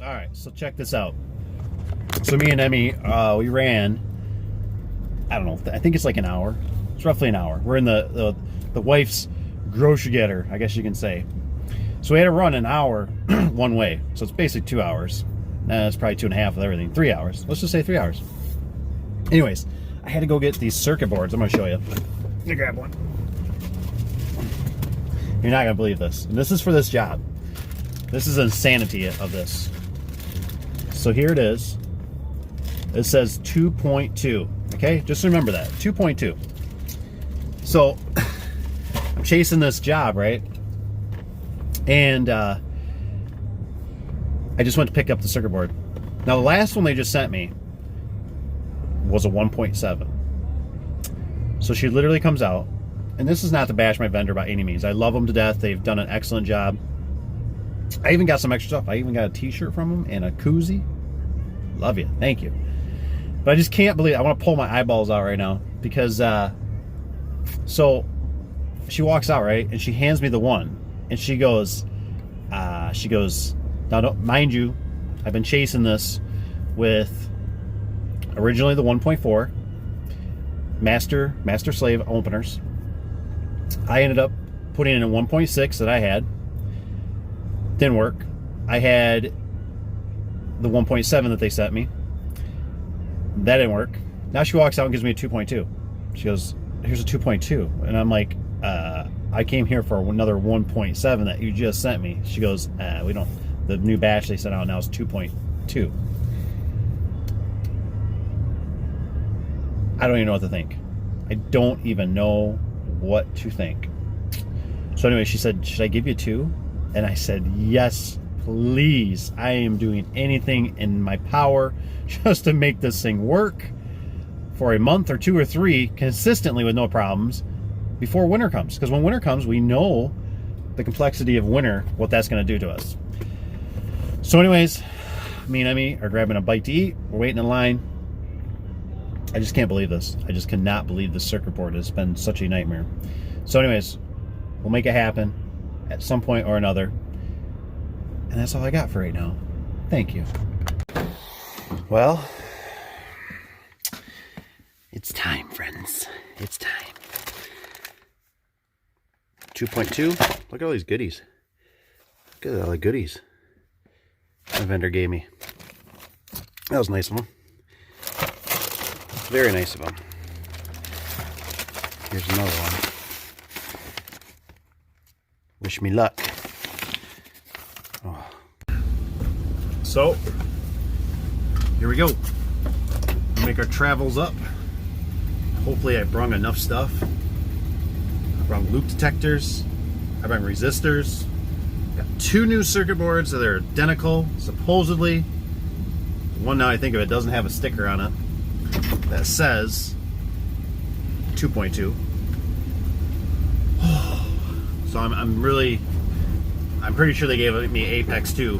All right, so check this out. So me and Emmy, we ran, I don't know, I think it's like an hour. It's roughly an hour. We're in the wife's grocery getter, I guess you can say. So we had to run an hour one way. So it's basically 2 hours. It's probably 2.5 with everything. 3 hours. Let's just say 3 hours. Anyways, I had to go get these circuit boards. I'm going to show you. Let me grab one. You're not going to believe this. And this is for this job. This is insanity of this. So here it is. It says 2.2. Okay? Just remember that. 2.2. So I'm chasing this job, right? And I just went to pick up the circuit board. Now the last one they just sent me was a 1.7. So she literally comes out, and this is not to bash my vendor by any means. I love them to death. They've done an excellent job. I even got some extra stuff. I even got a t-shirt from them and a koozie. Love you. Thank you. But I just can't believe it. I want to pull my eyeballs out right now because so she walks out, right? And she hands me the one. And she goes, now don't, mind you, I've been chasing this with originally the 1.4 master slave openers. I ended up putting in a 1.6 that I had. Didn't work. I had the 1.7 that they sent me. That didn't work. Now she walks out and gives me a 2.2. She goes, here's a 2.2. And I'm like, I came here for another 1.7 that you just sent me. She goes, we don't, the new batch they sent out now is 2.2. I don't even know what to think. I don't even know what to think. So anyway, she said, should I give you 2? And I said, yes, please. I am doing anything in my power just to make this thing work for a month or 2 or 3 consistently with no problems before winter comes. Because when winter comes, we know the complexity of winter, what that's going to do to us. So anyways, me and Emmy are grabbing a bite to eat. We're waiting in line. I just can't believe this. I just cannot believe the circuit board has been such a nightmare. So anyways, we'll make it happen at some point or another. And that's all I got for right now. Thank you. Well, it's time, friends. It's time. 2.2. Look at all these goodies. Look at all the goodies my vendor gave me. That was nice of him. Very nice of him. Here's another one. Wish me luck. Oh. So, here we go. We'll make our travels up. Hopefully I brung enough stuff. I brung loop detectors. I brung resistors. Got 2 new circuit boards that are identical, supposedly. One, now I think of it, doesn't have a sticker on it that says 2.2. So I'm pretty sure they gave me Apex 2.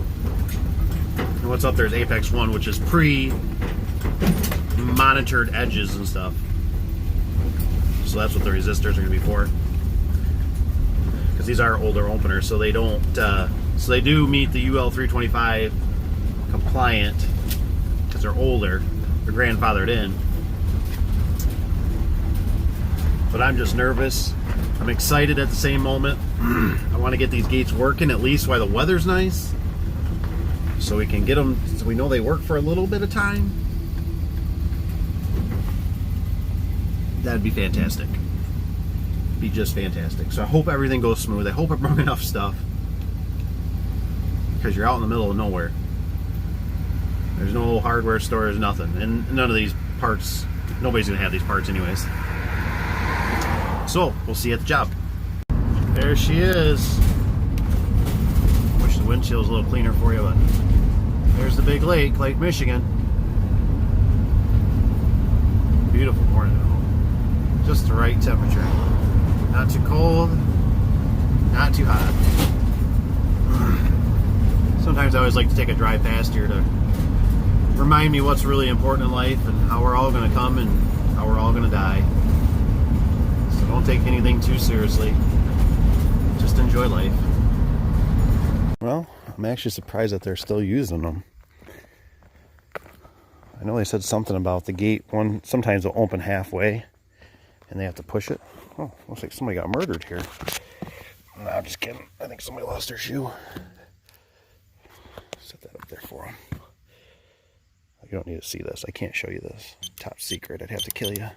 And what's up there is Apex 1, which is pre-monitored edges and stuff. So that's what the resistors are going to be for. Because these are older openers, so they don't. So they do meet the UL 325 compliant because they're older. They're grandfathered in. But I'm just nervous. I'm excited at the same moment. I want to get these gates working at least while the weather's nice, so we can get them, so we know they work for a little bit of time. That'd be fantastic. Be just fantastic. So I hope everything goes smooth. I hope I brought enough stuff, because you're out in the middle of nowhere. There's no hardware stores, nothing, and none of these parts. Nobody's gonna have these parts anyways. So we'll see you at the job. There she is. Wish the windshield was a little cleaner for you, but there's the big lake, Lake Michigan. Beautiful morning at home. Just the right temperature. Not too cold, not too hot. Sometimes I always like to take a drive past here to remind me what's really important in life and how we're all going to come and how we're all going to die. So don't take anything too seriously. Just enjoy life. Well, I'm actually surprised that they're still using them. I know they said something about the gate one sometimes will open halfway and they have to push it. Oh, looks like somebody got murdered here. No, I'm just kidding. I think somebody lost their shoe. Set that up there for them. You don't need to see this. I can't show you this. Top secret. I'd have to kill you.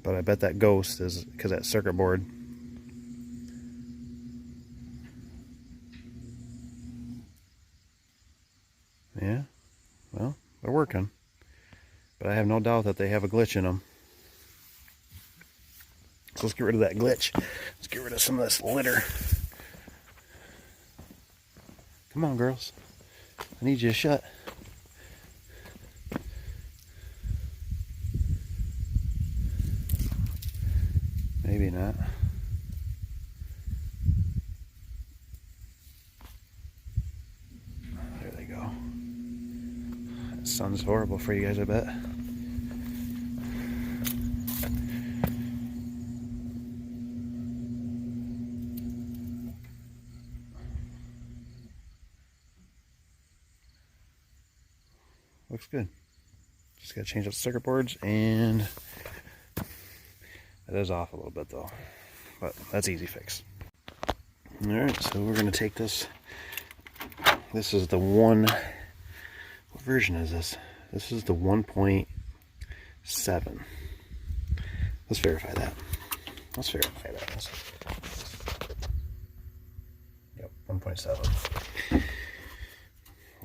But I bet that ghost is because that circuit board. Yeah, well, they're working. But I have no doubt that they have a glitch in them. So let's get rid of that glitch. Let's get rid of some of this litter. Come on, girls. I need you to shut. Maybe not. There they go. That sun's horrible for you guys, I bet. Looks good. Just gotta change up the circuit boards, and it is off a little bit though, but that's easy fix. All right, so we're gonna take this. This is the one. What version is this? This is the 1.7. Let's verify that. Let's verify that. Yep, 1.7.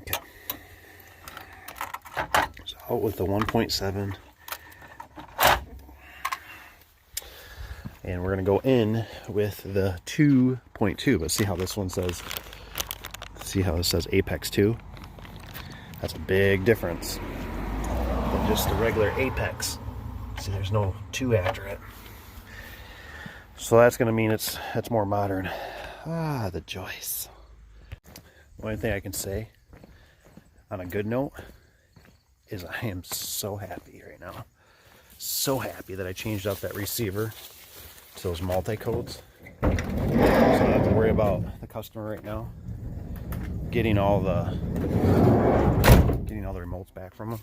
Okay. So out with the 1.7. And we're going to go in with the 2.2. But see how this one says, see how it says Apex 2? That's a big difference than just the regular Apex. See, there's no 2 after it. So that's going to mean it's more modern. Ah, the joys. The only thing I can say on a good note is I am so happy right now. So happy that I changed out that receiver to those multi-codes. So I don't have to worry about the customer right now getting all the remotes back from them.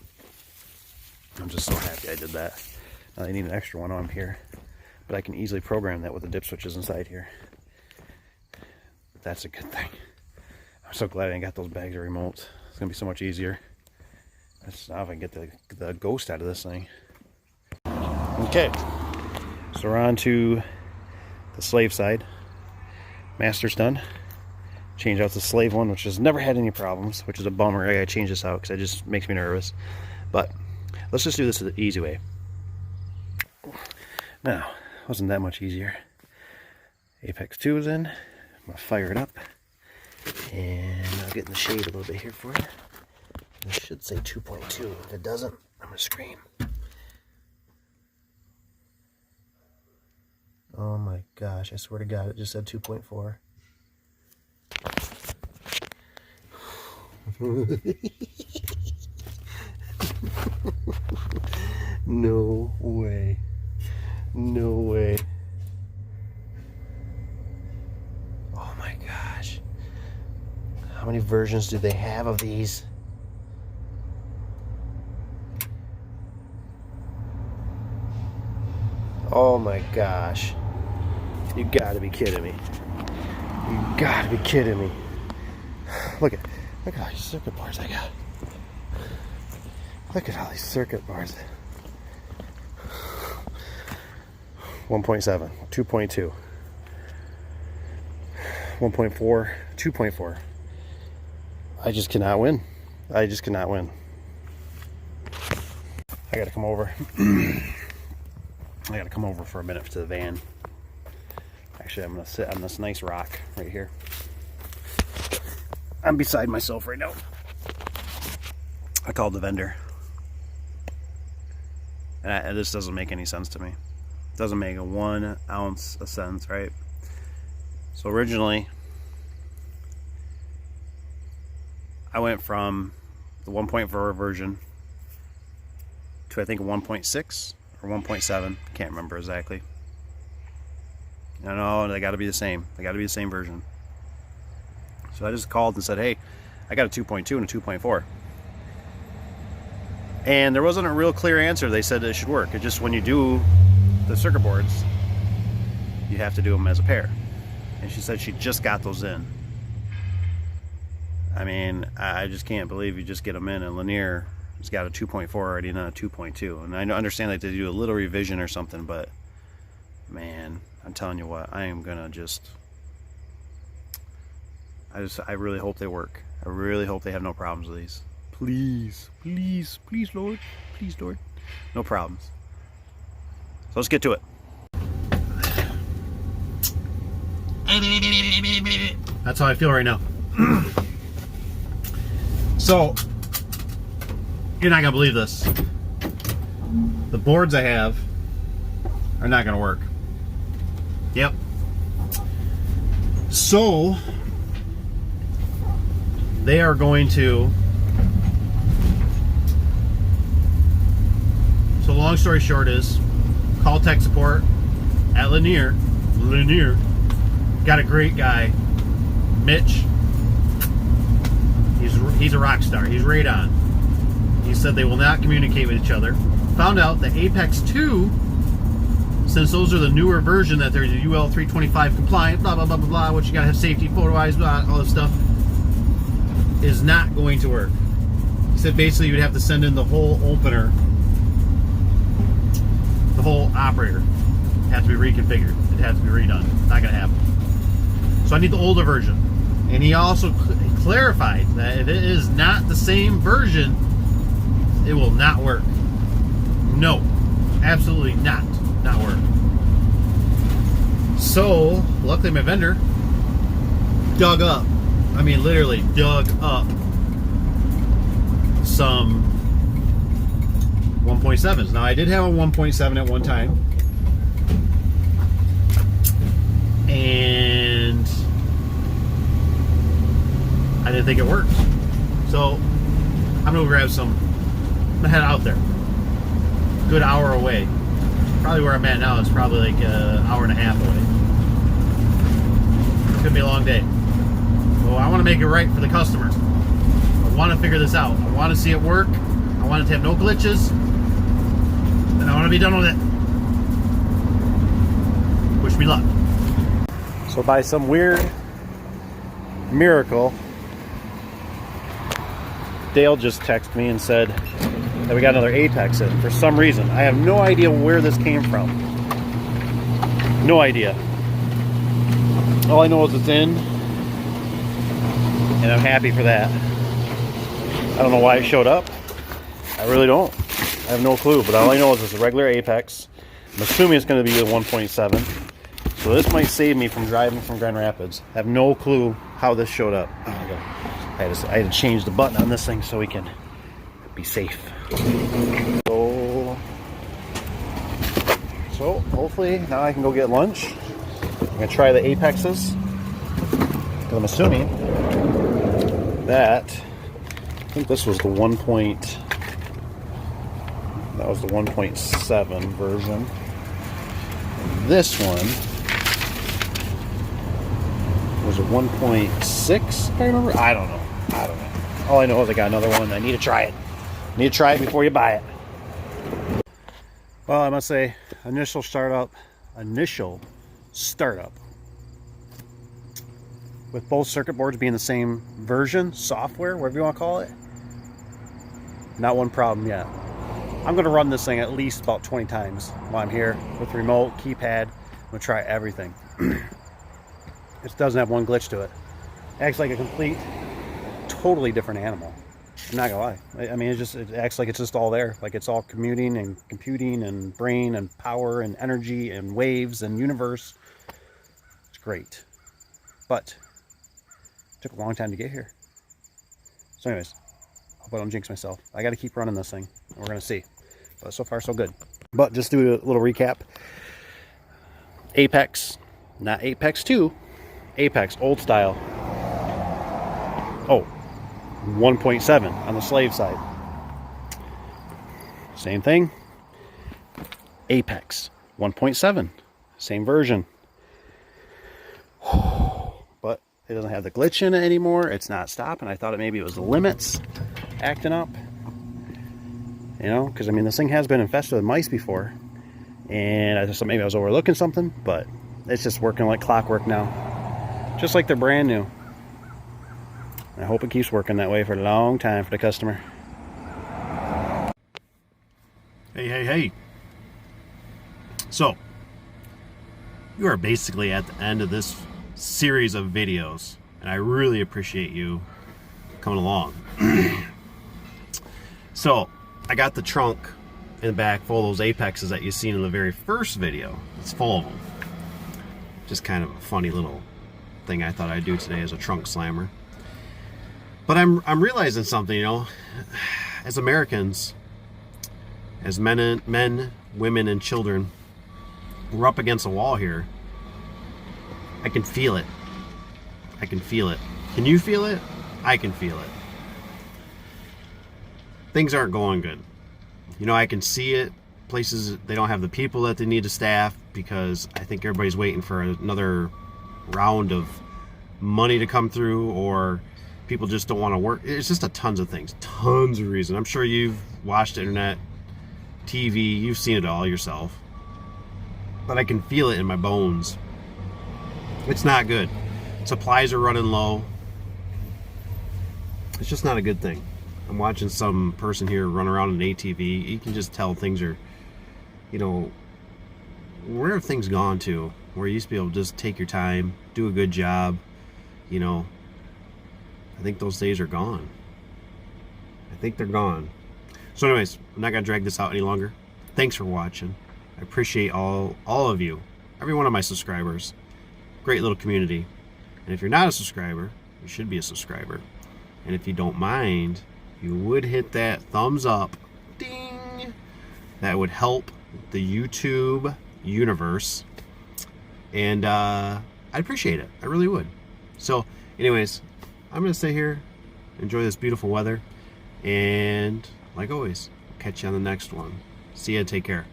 I'm just so happy I did that. Now I need an extra one on here, but I can easily program that with the dip switches inside here. That's a good thing. I'm so glad I didn't got those bags of remotes. It's gonna be so much easier. Let's now if I can get the ghost out of this thing. Okay. So we're on to the slave side. Master's done. Change out the slave one, which has never had any problems, which is a bummer. I gotta change this out because it just makes me nervous. But let's just do this the easy way. Now, wasn't that much easier. Apex 2 is in. I'm gonna fire it up. And I'll get in the shade a little bit here for you. This should say 2.2. If it doesn't, I'm gonna scream. Oh my gosh, I swear to God, it just said 2.4. No way. No way. Oh my gosh. How many versions do they have of these? Oh my gosh. You gotta be kidding me. You gotta be kidding me. Look at all these circuit boards I got. Look at all these circuit boards. 1.7, 2.2, 1.4, 2.4. I just cannot win. I just cannot win. I gotta come over. I gotta come over for a minute to the van. Actually, I'm gonna sit on this nice rock right here. I'm beside myself right now. I called the vendor. And this doesn't make any sense to me. It doesn't make a 1 ounce of sense, right? So originally, I went from the 1.4 version to I think 1.6 or 1.7. Can't remember exactly. I know they got to be the same. They got to be the same version. So I just called and said, hey, I got a 2.2 and a 2.4. And there wasn't a real clear answer. They said it should work. It just, when you do the circuit boards, you have to do them as a pair. And she said she just got those in. I mean, I just can't believe you just get them in, and Lanier has got a 2.4 already, not a 2.2. And I understand that they do a little revision or something, but man, I'm telling you what, I am gonna I really hope they work. I really hope they have no problems with these. Please, please, please, Lord. Please, Lord. No problems. So let's get to it. That's how I feel right now. So, you're not gonna believe this. The boards I have are not gonna work. Yep. So, they are going to... So long story short is, call tech support at Lanier. Got a great guy, Mitch. He's a rock star. He's right on. He said they will not communicate with each other. Found out that Apex 2, since those are the newer version, that they're UL 325 compliant, blah blah blah blah blah, which you gotta have safety photo eyes, blah, all this stuff, is not going to work. He said basically you'd have to send in the whole opener, the whole operator. It had to be reconfigured. It had to be redone. Not gonna happen. So I need the older version. And he also clarified that if it is not the same version, it will not work. No, absolutely not work. So luckily my vendor dug up, I mean literally dug up some 1.7s. Now I did have a 1.7 at one time, and I didn't think it worked. So I'm gonna grab some. I'm gonna head out there. Good hour away. Probably where I'm at now is probably like an hour and a half away. It's gonna be a long day. So I want to make it right for the customer. I want to figure this out. I want to see it work. I want it to have no glitches. And I want to be done with it. Wish me luck. So by some weird miracle, Dale just texted me and said that we got another Apex in for some reason. I have no idea where this came from. No idea. All I know is it's in, and I'm happy for that. I don't know why it showed up. I really don't. I have no clue, but all I know is it's a regular Apex. I'm assuming it's going to be a 1.7. So this might save me from driving from Grand Rapids. I have no clue how this showed up. Oh my God. I had to change the button on this thing so we can be safe. So hopefully now I can go get lunch. I'm gonna try the Apexes. I'm assuming that, I think this was the 1.7 version. And this one was a 1.6, if I remember. I don't know. All I know is I got another one. I need to try it. Need to try it before you buy it. Well, I must say, initial startup, with both circuit boards being the same version, software, whatever you want to call it, not one problem yet. I'm going to run this thing at least about 20 times while I'm here with remote, keypad. I'm going to try everything. It doesn't have one glitch to it. It acts like a totally different animal. I'm not gonna lie. I mean, it acts like it's just all there. Like it's all commuting and computing and brain and power and energy and waves and universe. It's great. But it took a long time to get here. So anyways, hope I don't jinx myself. I got to keep running this thing. We're going to see. But so far, so good. But just do a little recap. Apex, not Apex 2. Apex, old style. Oh, 1.7 on the slave side. Same thing. Apex, 1.7. Same version. But It doesn't have the glitch in it anymore. It's not stopping. I thought maybe it was the limits acting up. You know, because I mean, this thing has been infested with mice before, and I just thought maybe I was overlooking something, but it's just working like clockwork now, just like they're brand new. I hope it keeps working that way for a long time for the customer. Hey. So, you are basically at the end of this series of videos, and I really appreciate you coming along. So, I got the trunk in the back full of those Apexes that you seen in the very first video. It's full of them. Just kind of a funny little thing I thought I'd do today as a trunk slammer. But I'm realizing something, you know, as Americans, as men, women, and children, we're up against a wall here. I can feel it. I can feel it. Can you feel it? I can feel it. Things aren't going good. You know, I can see it. Places, they don't have the people that they need to staff, because I think everybody's waiting for another round of money to come through, or people just don't want to work. It's just tons of things, tons of reasons. I'm sure you've watched internet, TV, you've seen it all yourself. But I can feel it in my bones. It's not good. Supplies are running low. It's just not a good thing. I'm watching some person here run around in an ATV. You can just tell things are, you know, where have things gone to? Where you used to be able to just take your time, do a good job, you know. I think those days are gone. I think they're gone. So anyways, I'm not going to drag this out any longer. Thanks for watching. I appreciate all of you, every one of my subscribers. Great little community. And if you're not a subscriber, you should be a subscriber. And if you don't mind, you would hit that thumbs up. Ding! That would help the YouTube universe. And I'd appreciate it. I really would. So anyways, I'm going to stay here, enjoy this beautiful weather, and like always, catch you on the next one. See ya, take care.